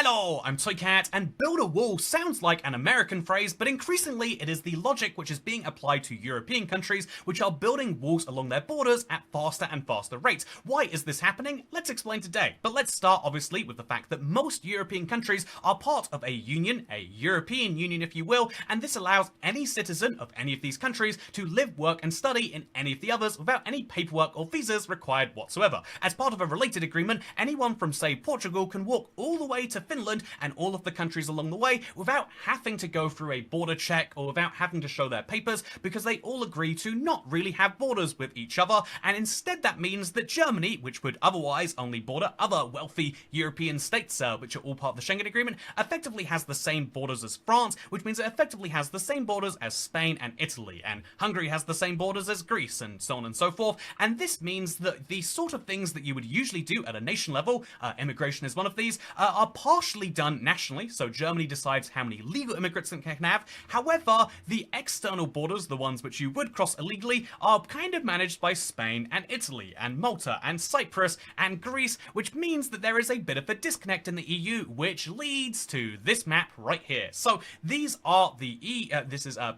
Hello, I'm Toycat, and build a wall sounds like an American phrase, but increasingly it is the logic which is being applied to European countries which are building walls along their borders at faster and faster rates. Why is this happening? Let's explain today. But let's start obviously with the fact that most European countries are part of a union, a European Union if you will, and this allows any citizen of any of these countries to live, work and study in any of the others without any paperwork or visas required whatsoever. As part of a related agreement, anyone from say Portugal can walk all the way to Finland and all of the countries along the way without having to go through a border check or without having to show their papers, because they all agree to not really have borders with each other, and instead that means that Germany, which would otherwise only border other wealthy European states which are all part of the Schengen Agreement, effectively has the same borders as France, which means it effectively has the same borders as Spain and Italy, and Hungary has the same borders as Greece, and so on and so forth. And this means that the sort of things that you would usually do at a nation level, immigration is one of these, are partially done nationally, so Germany decides how many legal immigrants it can have. However, the external borders, the ones which you would cross illegally, are kind of managed by Spain and Italy and Malta and Cyprus and Greece, which means that there is a bit of a disconnect in the EU, which leads to this map right here. So these are the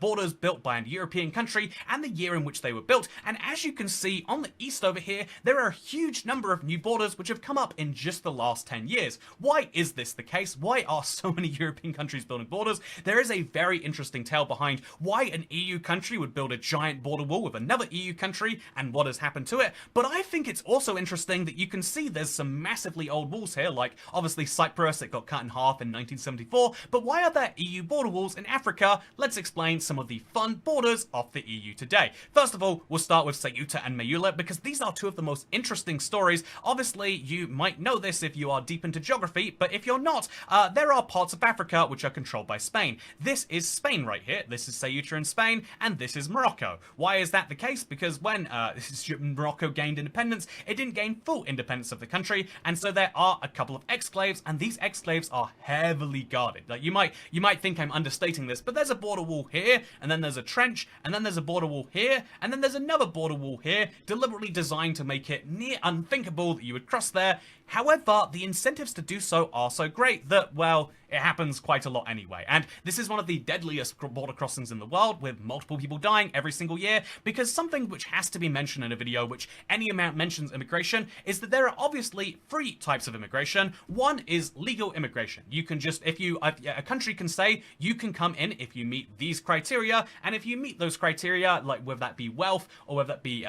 borders built by a European country and the year in which they were built, and as you can see on the east over here, there are a huge number of new borders which have come up in just the last 10 years. Why is this the case? Why are so many European countries building borders? There is a very interesting tale behind why an EU country would build a giant border wall with another EU country and what has happened to it, but I think it's also interesting that you can see there's some massively old walls here, like obviously Cyprus, it got cut in half in 1974, but why are there EU border walls in Africa? Let's explain some of the fun borders of the EU today. First of all, we'll start with Ceuta and Melilla, because these are two of the most interesting stories. Obviously, you might know this if you are deep into geography, but if you're not, there are parts of Africa which are controlled by Spain. This is Spain right here, this is Ceuta in Spain, and this is Morocco. Why is that the case? Because when Morocco gained independence, it didn't gain full independence of the country, and so there are a couple of exclaves, and these exclaves are heavily guarded. Like you might think I'm understating this, but there's a border wall here, and then there's a trench, and then there's a border wall here, and then there's another border wall here, deliberately designed to make it near unthinkable that you would cross there. However, the incentives to do so are so great that, well, it happens quite a lot anyway. And this is one of the deadliest border crossings in the world, with multiple people dying every single year, because something which has to be mentioned in a video which any amount mentions immigration is that there are obviously three types of immigration. One is legal immigration. You can just, a country can say you can come in if you meet these criteria, and if you meet those criteria, like whether that be wealth, or whether that be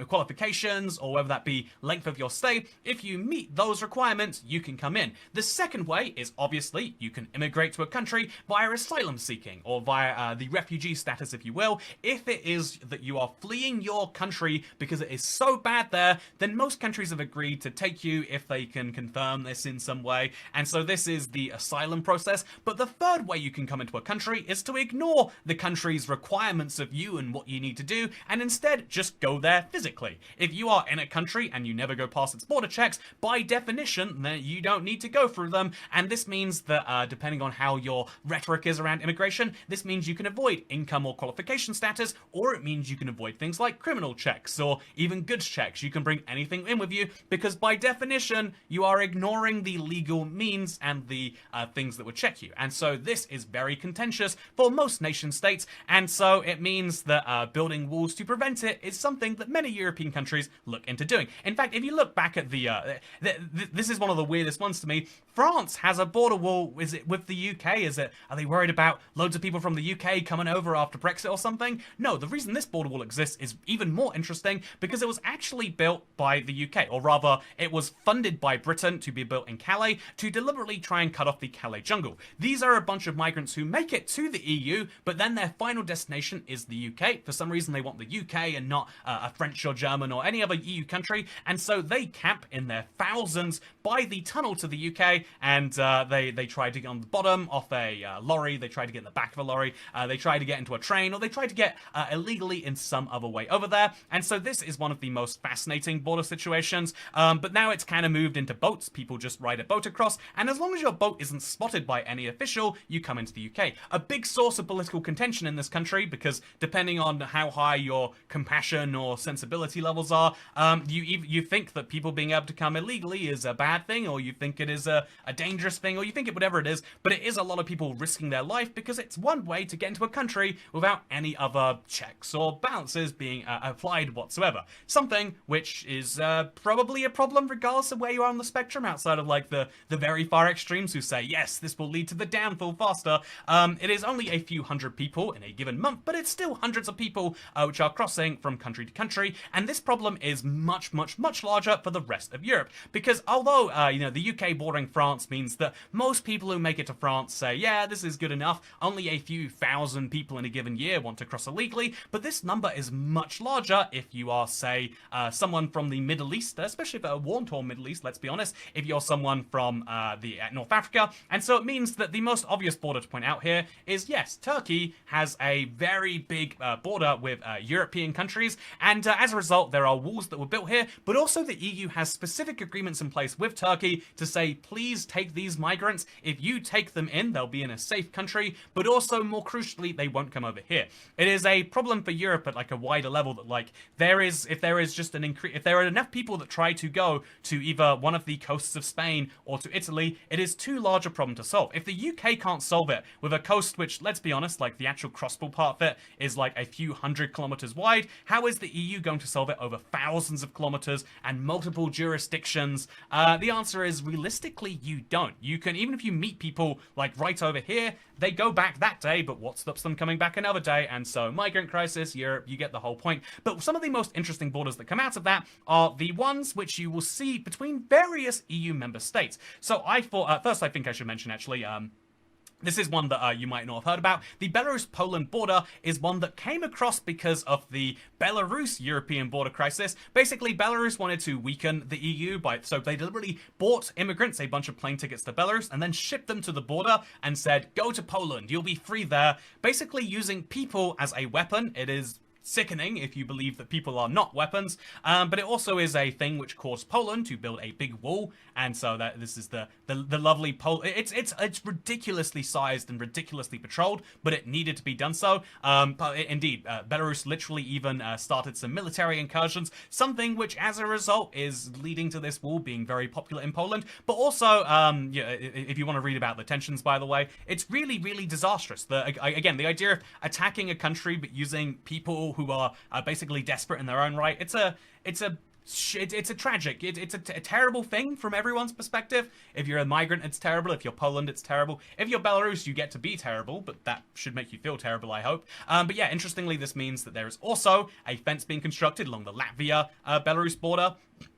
qualifications, or whether that be length of your stay, if you meet those requirements, you can come in. The second way is obviously you can immigrate to a country via asylum seeking, or via the refugee status if you will. If it is that you are fleeing your country because it is so bad there, then most countries have agreed to take you if they can confirm this in some way, and so this is the asylum process. But the third way you can come into a country is to ignore the country's requirements of you and what you need to do, and instead just go there physically. If you are in a country and you never go past its border checks, by definition, then you don't need to go through them, and this means that depending on how your rhetoric is around immigration, this means you can avoid income or qualification status, or it means you can avoid things like criminal checks or even goods checks. You can bring anything in with you, because by definition, you are ignoring the legal means and the things that would check you. And so this is very contentious for most nation states, and so it means that building walls to prevent it is something that many European countries look into doing. In fact, if you look back at this is one of the weirdest ones to me. France has a border wall. Is it with the UK? Are they worried about loads of people from the UK coming over after Brexit or something? No, the reason this border wall exists is even more interesting, because it was actually built by the UK, or rather, it was funded by Britain to be built in Calais to deliberately try and cut off the Calais jungle. These are a bunch of migrants who make it to the EU, but then their final destination is the UK. For some reason, they want the UK and not a French or German or any other EU country, and so they camp in their thousands by the tunnel to the UK, and they try to get on the bottom off a lorry, they try to get in the back of a lorry, they try to get into a train, or they try to get illegally in some other way over there. And so this is one of the most fascinating border situations, but now it's kind of moved into boats. People just ride a boat across, and as long as your boat isn't spotted by any official, you come into the UK. A big source of political contention in this country, because depending on how high your compassion or sensibility levels are, you think that people being able to come illegally is a bad thing, or you think it is a a dangerous thing, or you think it whatever it is, but it is a lot of people risking their life because it's one way to get into a country without any other checks or balances being applied whatsoever. Something which is probably a problem regardless of where you are on the spectrum, outside of like the very far extremes who say, yes, this will lead to the downfall faster. It is only a few hundred people in a given month, but it's still hundreds of people which are crossing from country to country, and this problem is much, much, much larger for the rest of Europe, because although, the UK bordering France means that most people who make it to France say, yeah, this is good enough, only a few thousand people in a given year want to cross illegally, but this number is much larger if you are, say, someone from the Middle East, especially if a war-torn Middle East, let's be honest, if you're someone from the North Africa, and so it means that the most obvious border to point out here is, yes, Turkey has a very big border with European countries, and as a result, there are walls that were built here, but also the EU has specific agreements in place with Turkey to say, please take these migrants. If you take them in, they'll be in a safe country, but also, more crucially, they won't come over here. It is a problem for Europe at like a wider level that, like, if there are enough people that try to go to either one of the coasts of Spain or to Italy, it is too large a problem to solve. If the UK can't solve it with a coast which, let's be honest, like the actual crossable part of it is like a few hundred kilometers wide, how is the EU going to solve it over thousands of kilometers and multiple jurisdictions? The answer is, realistically, you don't. You can, even if you meet people like right over here, they go back that day, but what stops them coming back another day? And so, migrant crisis, Europe, you get the whole point. But some of the most interesting borders that come out of that are the ones which you will see between various EU member states. So I thought, first I think I should mention actually, this is one that you might not have heard about. The Belarus-Poland border is one that came across because of the Belarus-European border crisis. Basically, Belarus wanted to weaken the EU, so they deliberately bought immigrants a bunch of plane tickets to Belarus and then shipped them to the border and said, go to Poland, you'll be free there. Basically using people as a weapon. It is sickening if you believe that people are not weapons, but it also is a thing which caused Poland to build a big wall, and so that this is the lovely it's ridiculously sized and ridiculously patrolled, but it needed to be done so. Indeed, Belarus literally even started some military incursions, something which as a result is leading to this wall being very popular in Poland, but also, if you want to read about the tensions, by the way, it's really, really disastrous. Again, the idea of attacking a country but using people who are basically desperate in their own right. It's a tragic, it's a terrible thing from everyone's perspective. If you're a migrant, it's terrible. If you're Poland, it's terrible. If you're Belarus, you get to be terrible, but that should make you feel terrible, I hope. But yeah, interestingly, this means that there is also a fence being constructed along the Latvia-Belarus border.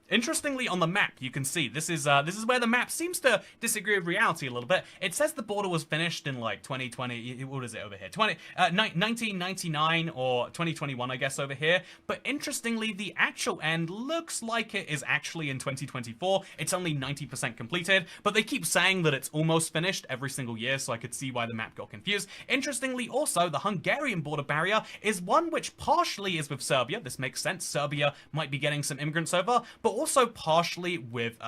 Interestingly, on the map, you can see this is where the map seems to disagree with reality a little bit. It says the border was finished in like 2020. What is it over here? 1999 or 2021, I guess, over here. But interestingly, the actual end looks like it is actually in 2024. It's only 90% completed, but they keep saying that it's almost finished every single year, so I could see why the map got confused. Interestingly, also, the Hungarian border barrier is one which partially is with Serbia. This makes sense. Serbia might be getting some immigrants over, but also partially with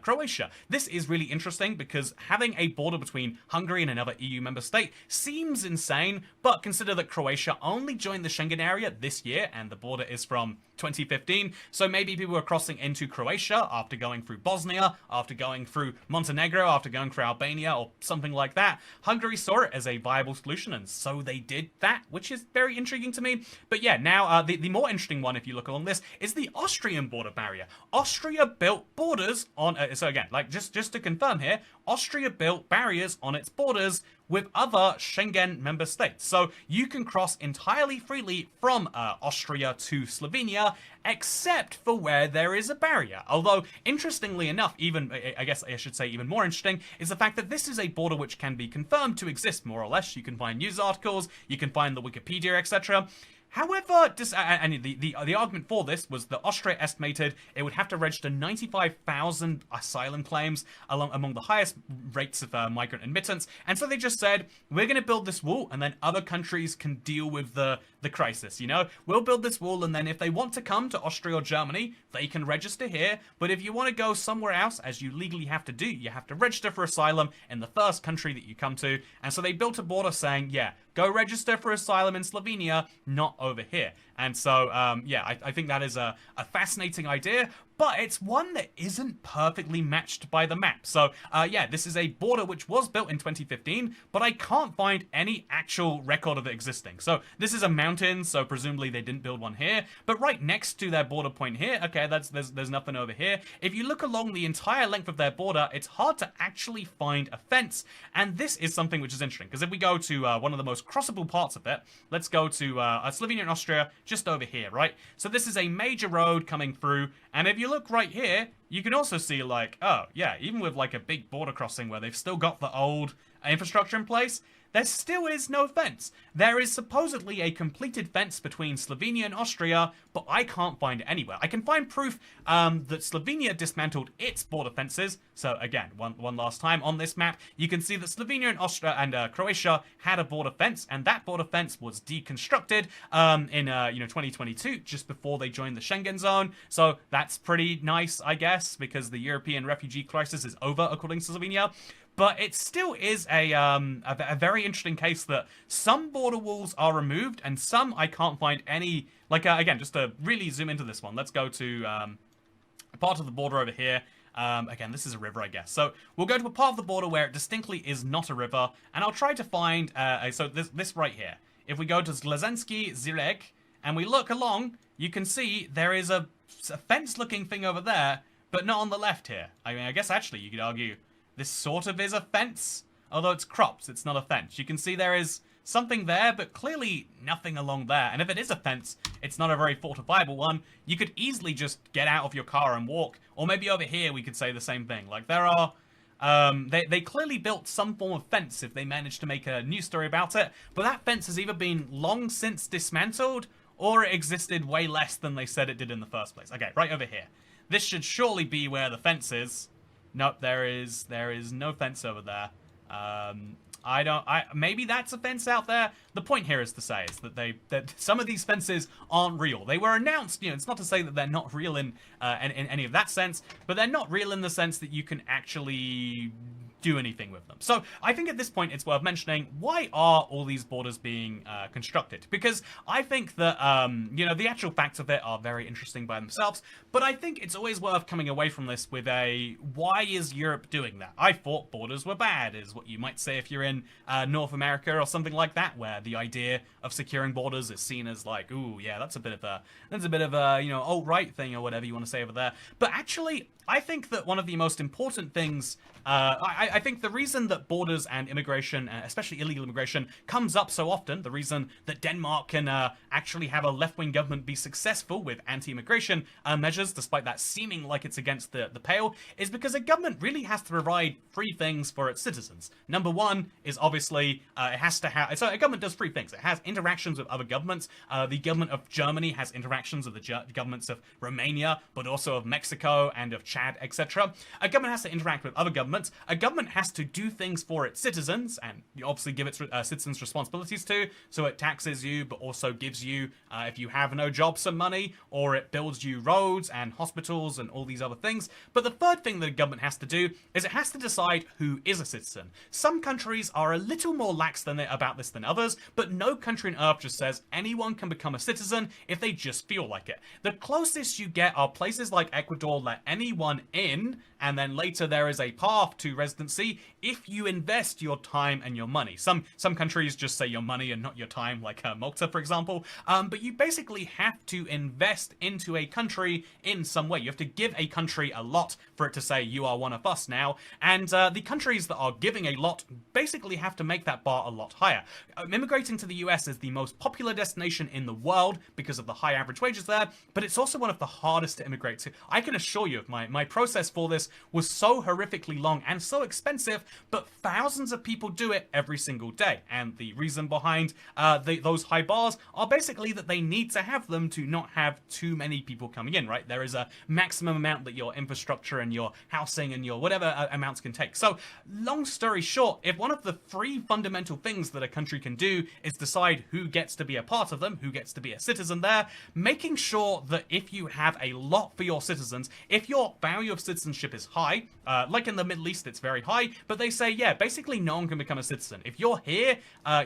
Croatia. This is really interesting because having a border between Hungary and another EU member state seems insane, but consider that Croatia only joined the Schengen area this year, and the border is from 2015, so maybe people are crossing into Croatia after going through Bosnia, after going through Montenegro, after going through Albania, or something like that. Hungary saw it as a viable solution, and so they did that, which is very intriguing to me. But yeah, now the more interesting one, if you look along this, is the Austrian border barrier. Austria built borders on, so again, like just to confirm here, Austria built barriers on its borders with other Schengen member states. So you can cross entirely freely from Austria to Slovenia, except for where there is a barrier. Although, interestingly enough, even, I guess I should say even more interesting, is the fact that this is a border which can be confirmed to exist, more or less. You can find news articles, you can find the Wikipedia, etc. However, the argument for this was that Austria estimated it would have to register 95,000 asylum claims among the highest rates of migrant admittance, and so they just said, we're going to build this wall, and then other countries can deal with the crisis, you know? We'll build this wall, and then if they want to come to Austria or Germany, they can register here, but if you want to go somewhere else, as you legally have to do, you have to register for asylum in the first country that you come to, and so they built a border saying, yeah, go register for asylum in Slovenia, not over here. And so, yeah, I think that is a fascinating idea, but it's one that isn't perfectly matched by the map. So, yeah, this is a border which was built in 2015, but I can't find any actual record of it existing. So, this is a mountain, so presumably they didn't build one here, but right next to their border point here, okay, there's nothing over here. If you look along the entire length of their border, it's hard to actually find a fence, and this is something which is interesting, because if we go to one of the most crossable parts of it, let's go to Slovenia and Austria, just over here, right? So this is a major road coming through, and if you look right here, you can also see, like, oh, yeah, even with, like, a big border crossing where they've still got the old infrastructure in place, there still is no fence. There is supposedly a completed fence between Slovenia and Austria, but I can't find it anywhere. I can find proof that Slovenia dismantled its border fences. So again, one last time on this map, you can see that Slovenia and Austria and Croatia had a border fence, and that border fence was deconstructed in 2022, just before they joined the Schengen zone. So that's pretty nice, I guess, because the European refugee crisis is over, according to Slovenia. But it still is a very interesting case that some border walls are removed and some I can't find any. Like, again, just to really zoom into this one, let's go to a part of the border over here. Again, this is a river, I guess. So we'll go to a part of the border where it distinctly is not a river, and I'll try to find, so this right here. If we go to Zlezensky Zireg, and we look along, you can see there is a fence-looking thing over there, but not on the left here. I mean, I guess actually you could argue this sort of is a fence, although it's crops, it's not a fence. You can see there is something there, but clearly nothing along there. And if it is a fence, it's not a very fortifiable one. You could easily just get out of your car and walk. Or maybe over here we could say the same thing. Like, there are... they clearly built some form of fence if they managed to make a news story about it, but that fence has either been long since dismantled, or it existed way less than they said it did in the first place. Okay, right over here. This should surely be where the fence is. Nope, there is no fence over there. Maybe that's a fence out there. The point here is to say is that some of these fences aren't real. They were announced, it's not to say that they're not real in any of that sense, but they're not real in the sense that you can actually do anything with them. So I think at this point it's worth mentioning, why are all these borders being constructed? Because I think that, the actual facts of it are very interesting by themselves, but I think it's always worth coming away from this with a, why is Europe doing that? I thought borders were bad, is what you might say if you're in North America or something like that, where the idea of securing borders is seen as like, ooh, yeah, that's a bit of a alt-right thing or whatever you want to say over there. But actually, I think that one of the most important things, I think the reason that borders and immigration, especially illegal immigration, comes up so often, the reason that Denmark can actually have a left-wing government be successful with anti-immigration measures, despite that seeming like it's against the pale, is because a government really has to provide three things for its citizens. Number one is obviously, it has to have, so a government does three things. It has interactions with other governments. The government of Germany has interactions with the governments of Romania, but also of Mexico and of Chad, etc. A government has to interact with other governments. A government has to do things for its citizens, and you obviously give its citizens responsibilities too. So it taxes you, but also gives you, if you have no job, some money, or it builds you roads and hospitals and all these other things. But the third thing that a government has to do is it has to decide who is a citizen. Some countries are a little more lax about this than others, but no country on earth just says anyone can become a citizen if they just feel like it. The closest you get are places like Ecuador let anyone in, and then later there is a path to residency if you invest your time and your money. Some countries just say your money and not your time, like Malta, for example. But you basically have to invest into a country in some way. You have to give a country a lot for it to say you are one of us now. And the countries that are giving a lot basically have to make that bar a lot higher. Immigrating to the US is the most popular destination in the world because of the high average wages there, but it's also one of the hardest to immigrate to. I can assure you, my process for this was so horrifically long and so expensive, but thousands of people do it every single day. And the reason behind those high bars are basically that they need to have them to not have too many people coming in, right? There is a maximum amount that your infrastructure and your housing and your whatever amounts can take. So long story short, if one of the three fundamental things that a country can do is decide who gets to be a part of them, who gets to be a citizen there, making sure that if you have a lot for your citizens, if your value of citizenship is high, like in the Middle East it's very high, high, but they say, yeah, basically no one can become a citizen. If you're here,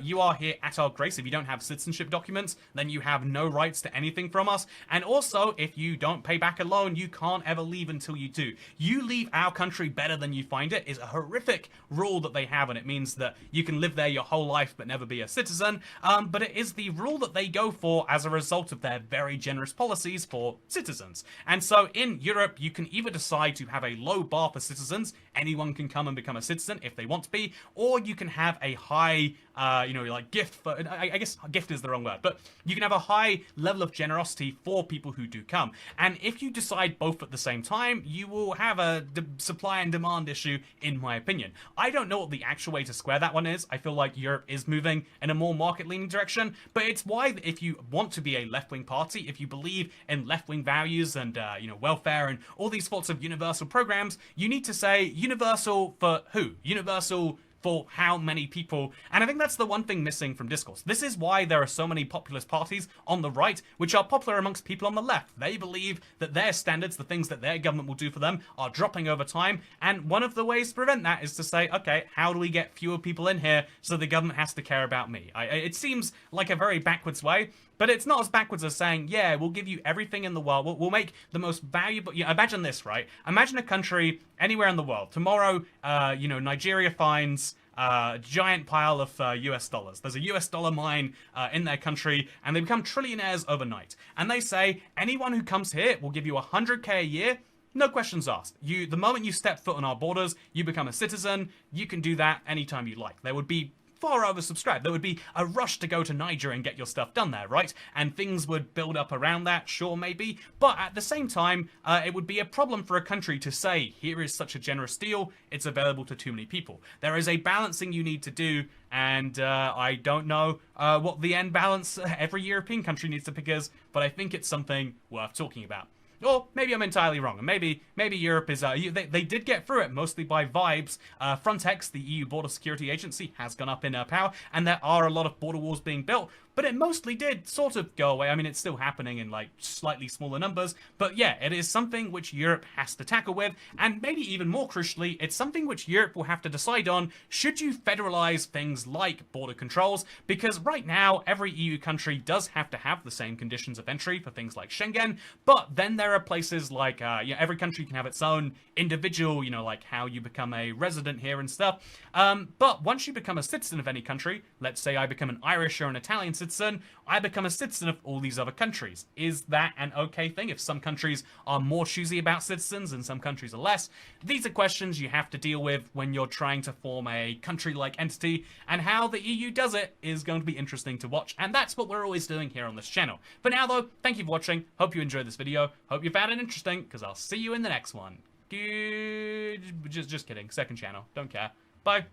you are here at our grace. If you don't have citizenship documents, then you have no rights to anything from us. And also, if you don't pay back a loan, you can't ever leave until you do. You leave our country better than you find it is a horrific rule that they have, and it means that you can live there your whole life but never be a citizen. But it is the rule that they go for as a result of their very generous policies for citizens. And so in Europe, you can either decide to have a low bar for citizens, anyone can come and become a citizen if they want to be, or you can have a high, like gift for, I guess gift is the wrong word, but you can have a high level of generosity for people who do come. And if you decide both at the same time, you will have a supply and demand issue, in my opinion. I don't know what the actual way to square that one is. I feel like Europe is moving in a more market-leaning direction, but it's why if you want to be a left-wing party, if you believe in left-wing values and, welfare and all these sorts of universal programs, you need to say universal for who? Universal for how many people? And I think that's the one thing missing from discourse. This is why there are so many populist parties on the right, which are popular amongst people on the left. They believe that their standards, the things that their government will do for them, are dropping over time. And one of the ways to prevent that is to say, okay, how do we get fewer people in here so the government has to care about me? It seems like a very backwards way, but it's not as backwards as saying, yeah, we'll give you everything in the world. We'll make the most valuable... imagine this, right? Imagine a country anywhere in the world. Tomorrow, Nigeria finds a giant pile of US dollars. There's a US dollar mine in their country, and they become trillionaires overnight. And they say, anyone who comes here will give you 100K a year. No questions asked. The moment you step foot on our borders, you become a citizen. You can do that anytime you like. There would be far oversubscribed. There would be a rush to go to Niger and get your stuff done there, right? And things would build up around that, sure, maybe. But at the same time, it would be a problem for a country to say, here is such a generous deal, it's available to too many people. There is a balancing you need to do, and I don't know what the end balance every European country needs to pick is, but I think it's something worth talking about. Or maybe I'm entirely wrong, and maybe Europe is, they did get through it, mostly by vibes. Frontex, the EU Border Security Agency, has gone up in power, and there are a lot of border walls being built, but it mostly did sort of go away. I mean, it's still happening in, like, slightly smaller numbers, but yeah, it is something which Europe has to tackle with, and maybe even more crucially, it's something which Europe will have to decide on, should you federalize things like border controls, because right now, every EU country does have to have the same conditions of entry for things like Schengen, but then there are places like, every country can have its own individual, like how you become a resident here and stuff, but once you become a citizen of any country, let's say I become an Irish or an Italian citizen, I become a citizen of all these other countries. Is that an okay thing if some countries are more choosy about citizens and some countries are less? These are questions you have to deal with when you're trying to form a country-like entity, and how the EU does it is going to be interesting to watch, and that's what we're always doing here on this channel. For now though, thank you for watching, hope you enjoyed this video, hope you found it interesting, because I'll see you in the next one. Just kidding, second channel, don't care. Bye.